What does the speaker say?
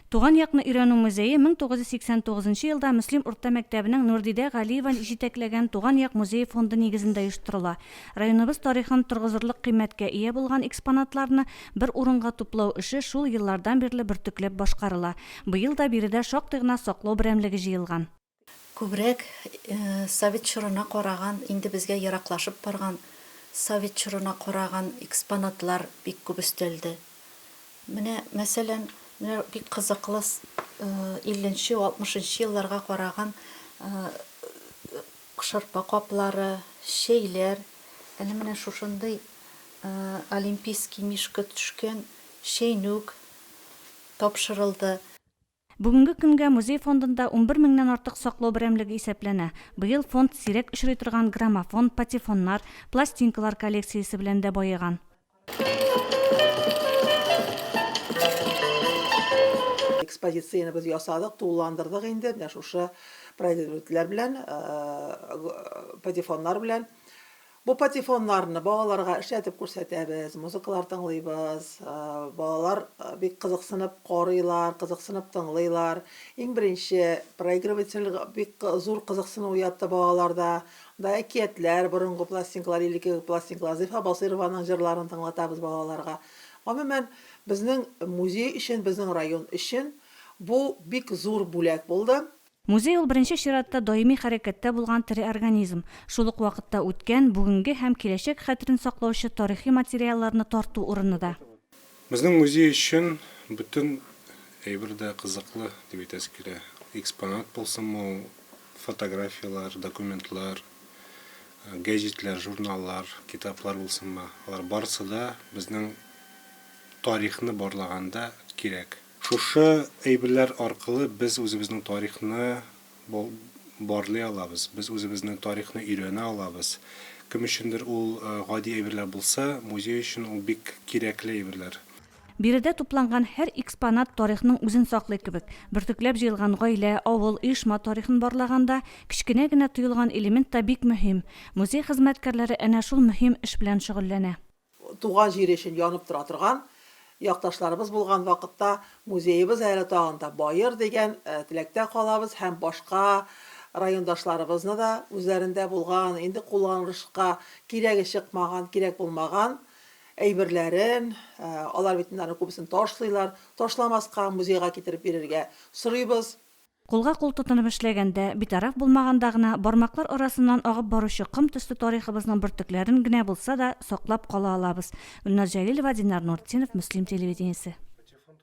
Туган якны өйрәнү музее 1989 елда Мөслим урта мәктәбенең Нурдидә Галиева җитәкләгән Туган як музей фонды нигезендә оештырыла. Районыбыз тарихын торгызырлык кыйммәткә ия булган экспонатларны бер урынга туплау эше шул еллардан бирле бөртекләп башкарыла. Быел да биредә шактый гына саклау берәмлеге җыелган. Күбрәк совет чорына караган, инде безгә яраклашып барган совет чорына караган экспонатлар бик күп өстәлде. Менә мәсәлән, бик кызыклы 50-60 елларга караган шырпа каплары, шәйләр, әле менә шушындый олимпийский мишка төшкән шәйнүк тапшырылды. Бүгенге көнгә музей фондында 11 меңнән артык саклау берәмлеге исәпләнә. Быел фонд сирәк очрый торган граммофон, патефоннар, пластинкалар коллекциясе белән дә баеган. Экспозицияны без ясадык, тулыландырдык инде. Менә шушы проектлар белән, патефоннар белән. Бу патефоннарны балаларга эшләтеп күрсәтәбез, музыкалар тыңлыйбыз. Балалар бик кызыксынып карыйлар, кызыксынып тыңлыйлар. Иң беренче проигрыватель бик зур кызыксыну уятты балаларда. Да әкиятләр, борынгы пластинкалар, илеке пластинкалар, Зифа Басыйрованың җырларын тыңлатабыз балаларга. Гомумән, безнең музей өчен, безнең район өчен бу бик зур бүләк булды. Музей ул беренче чиратта даими хәрәкәттә булган тере организм. Шул ук вакытта үткән, бүгенге һәм киләчәк хәтерен саклаучы тарихи материалларны тарту урынында. Безнең музей өчен бүтән әйбердә кызыклы дип әйтәсе килә. Экспонат булсынмы, фотографиялар, документлар, гәҗитләр, журналлар, китаплар булсынмы, алар барысы да безнең тарихны барлаганда кирәк. Шушы әйберләр аркылы без үзебезнең тарихны барлый алабыз. Без үзебезнең тарихны өйрәнә алабыз. Кем өчендер ул гади әйберләр булса, музей өчен ул бик кирәкле әйберләр. Биредә тупланган һәр экспонат тарихның үзен саклый кебек. Бөртекләп җыелган гаилә, авыл, оешма тарихын барлаганда кичкенә генә тоелган элемент та бик мөһим. Музей хезмәткәрләре әнә шул мөһим эш белән шөгыльләнә. Туган җир өчен янып тора торган якташларыбыз булган вакытта музеебыз әле тагында байыр дигән теләктә калабыз һәм башка райондашларыбызны да үзләрендә булган, инде кулланылышка кирәге чыкмаган, кирәк булмаган әйберләрен, алар бит инде күбесен ташлыйлар, ташламаска музейга китереп бирергә сорыйбыз. Кулга кул тотынып эшләгәндә, битараф булмаганда гына бармаклар арасыннан агып баручы кым төсле тарихыбызның бөртекләрен генә булса да саклап кала алабыз. Гөлназ Җәлилова, Динар Нуртдинов, Мөслим телевидениесе.